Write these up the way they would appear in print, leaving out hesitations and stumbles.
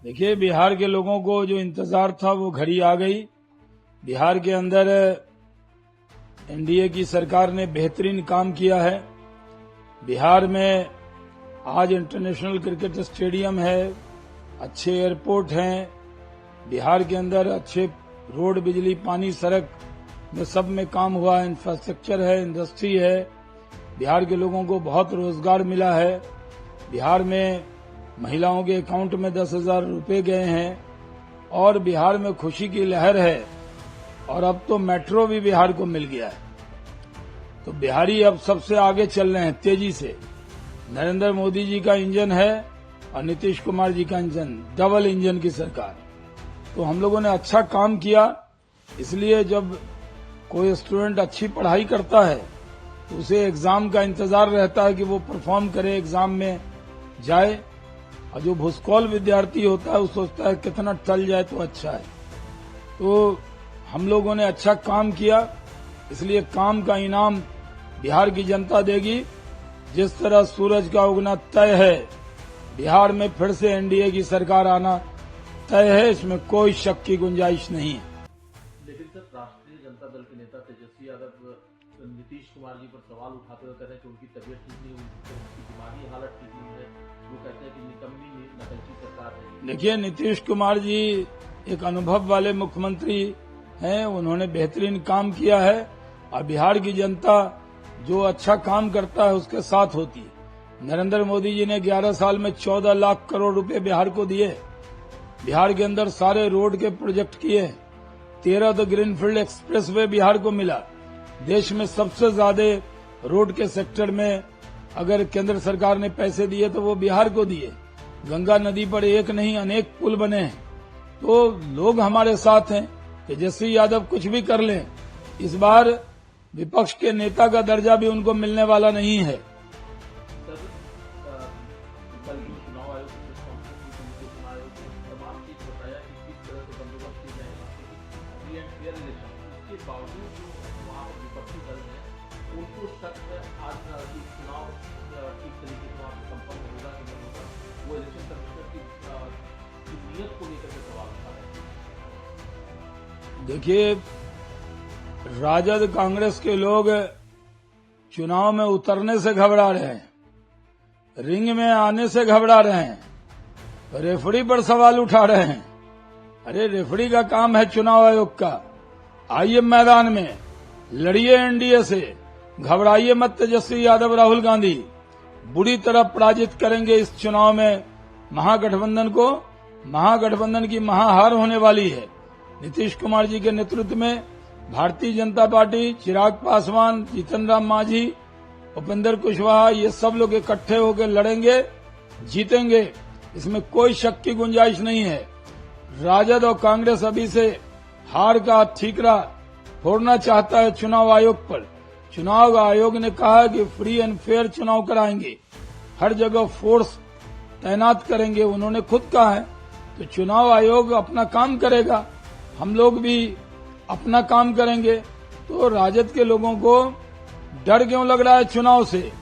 देखिए, बिहार के लोगों को जो इंतजार था वो घड़ी आ गई। बिहार के अंदर एनडीए की सरकार ने बेहतरीन काम किया है। बिहार में आज इंटरनेशनल क्रिकेट स्टेडियम है, अच्छे एयरपोर्ट हैं, बिहार के अंदर अच्छे रोड, बिजली, पानी, सड़क में सब में काम हुआ है, इंफ्रास्ट्रक्चर है, इंडस्ट्री है। बिहार के लोगों को बहुत रोजगार मिला है। बिहार में महिलाओं के अकाउंट में 10,000 रुपए गए हैं और बिहार में खुशी की लहर है। और अब तो मेट्रो भी बिहार को मिल गया है, तो बिहारी अब सबसे आगे चल रहे हैं तेजी से। नरेंद्र मोदी जी का इंजन है और नीतीश कुमार जी का इंजन, डबल इंजन की सरकार। तो हम लोगों ने अच्छा काम किया। इसलिए जब कोई स्टूडेंट अच्छी पढ़ाई करता है तो उसे एग्जाम का इंतजार रहता है कि वो परफॉर्म करे, एग्जाम में जाए। और जो भूसकौल विद्यार्थी होता है वो सोचता है कितना टल जाए तो अच्छा है। तो हम लोगों ने अच्छा काम किया, इसलिए काम का इनाम बिहार की जनता देगी। जिस तरह सूरज का उगना तय है, बिहार में फिर से एनडीए की सरकार आना तय है, इसमें कोई शक की गुंजाइश नहीं है। लेकिन सर, राष्ट्रीय जनता दल के नेता तेजस्वी यादव नीतीश कुमार जी पर सवाल उठाते हुए कहते हैं कि उनकी तबीयत ठीक नहीं हुई, उनकी दिमागी हालत ठीक नहीं है। वो कहते हैं कि निकम्मी नकलची सरकार है। देखिए, नीतीश कुमार जी एक अनुभव वाले मुख्यमंत्री हैं, उन्होंने बेहतरीन काम किया है और बिहार की जनता जो अच्छा काम करता है उसके साथ होती है। नरेंद्र मोदी जी ने 11 साल में 14 लाख करोड़ रुपए बिहार को दिए। बिहार के अंदर सारे रोड के प्रोजेक्ट किए। 13 तो ग्रीनफील्ड एक्सप्रेस वे बिहार को मिला। देश में सबसे ज्यादा रोड के सेक्टर में अगर केंद्र सरकार ने पैसे दिए तो वो बिहार को दिए। गंगा नदी पर एक नहीं अनेक पुल बने हैं। तो लोग हमारे साथ हैं। तेजस्वी यादव कुछ भी कर लें, इस बार विपक्ष के नेता का दर्जा भी उनको मिलने वाला नहीं है। सर, कल चुनाव आयोग तमाम चीज बताया कि किस तरह से बंदोबस्त किए जाएगा फ्री एंड फेयर इलेक्शन। इसके बावजूद जो वहाँ पर विपक्षी दल है उनको शक है आज कि चुनाव ठीक तरीके से वहाँ पर संपन्न होगा कि नहीं होगा। वो इलेक्शन कमिश्नर की नीयत को लेकर के सवाल उठा रहे हैं। देखिए, राजद कांग्रेस के लोग चुनाव में उतरने से घबरा रहे हैं, रिंग में आने से घबरा रहे हैं, रेफरी पर सवाल उठा रहे हैं। अरे, रेफरी का काम है चुनाव आयोग का। आइए मैदान में, लड़िए एनडीए से, घबराइए मत तेजस्वी यादव, राहुल गांधी। बुरी तरह पराजित करेंगे इस चुनाव में महागठबंधन को। महागठबंधन की महाहार होने वाली है। नीतीश कुमार जी के नेतृत्व में भारतीय जनता पार्टी, चिराग पासवान, जीतन राम मांझी, उपेंद्र कुशवाहा, ये सब लोग इकट्ठे होकर लड़ेंगे, जीतेंगे, इसमें कोई शक की गुंजाइश नहीं है। राजद और कांग्रेस अभी से हार का ठीकरा फोड़ना चाहता है चुनाव आयोग पर। चुनाव आयोग ने कहा कि फ्री एंड फेयर चुनाव कराएंगे, हर जगह फोर्स तैनात करेंगे, उन्होंने खुद कहा है। तो चुनाव आयोग अपना काम करेगा, हम लोग भी अपना काम करेंगे। तो राजद के लोगों को डर क्यों लग रहा है चुनाव से?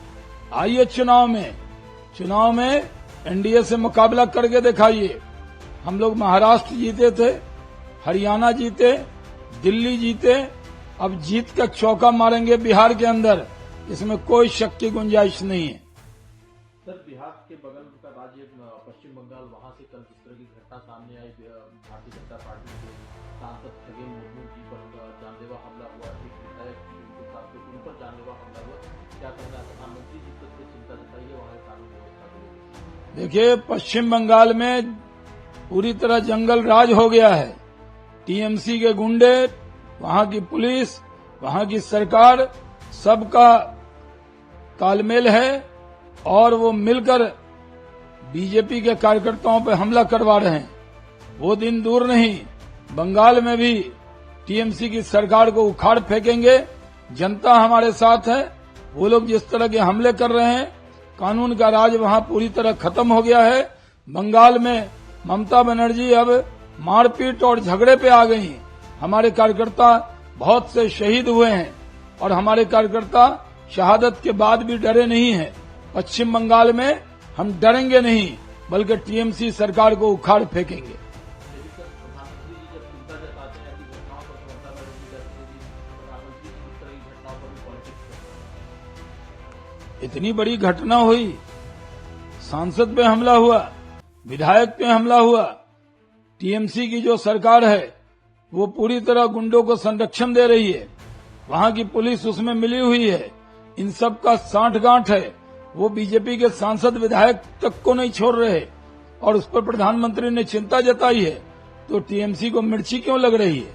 आइए चुनाव में एनडीए से मुकाबला करके दिखाइए। हम लोग महाराष्ट्र जीते थे, हरियाणा जीते, दिल्ली जीते, अब जीत का चौका मारेंगे बिहार के अंदर, इसमें कोई शक की गुंजाइश नहीं है। सर, बिहार के बगल का राज्य पश्चिम बंगाल, वहां से कल जिस तरह की घटना सामने आई, भारतीय जनता पार्टी के सांसद खगेन मुर्मू जी पर जानलेवा हमला हुआ, एक विधायक उनके साथ उन पर जानलेवा हमला हुआ। क्या कहना है प्रधानमंत्री जी को चिंता जताई है वहां कानून व्यवस्था को? देखिए, पश्चिम बंगाल में पूरी तरह जंगल राज हो गया है। टीएमसी के गुंडे, वहां की पुलिस, वहां की सरकार, सबका तालमेल है और वो मिलकर बीजेपी के कार्यकर्ताओं पर हमला करवा रहे हैं। वो दिन दूर नहीं, बंगाल में भी टीएमसी की सरकार को उखाड़ फेंकेंगे। जनता हमारे साथ है। वो लोग जिस तरह के हमले कर रहे हैं, कानून का राज वहां पूरी तरह खत्म हो गया है। बंगाल में ममता बनर्जी अब मारपीट और झगड़े पे आ गई। हमारे कार्यकर्ता बहुत से शहीद हुए हैं और हमारे कार्यकर्ता शहादत के बाद भी डरे नहीं हैं। पश्चिम बंगाल में हम डरेंगे नहीं, बल्कि टीएमसी सरकार को उखाड़ फेंकेंगे। लेकिन सर, प्रधानमंत्री जी जब चिंता जताते हैं ऐसी घटनाओं पर, ममता बनर्जी कहते हैं कि प्रधानमंत्री जी इस तरह की घटनाओं पर भी पॉलिटिक्स करते हैं। इतनी बड़ी घटना हुई, सांसद पे हमला हुआ, विधायक पे हमला हुआ, टीएमसी की जो सरकार है वो पूरी तरह गुंडों को संरक्षण दे रही है, वहां की पुलिस उसमें मिली हुई है, इन सब का सांठगांठ है, वो बीजेपी के सांसद विधायक तक को नहीं छोड़ रहे और उस पर प्रधानमंत्री ने चिंता जताई है, तो टीएमसी को मिर्ची क्यों लग रही है?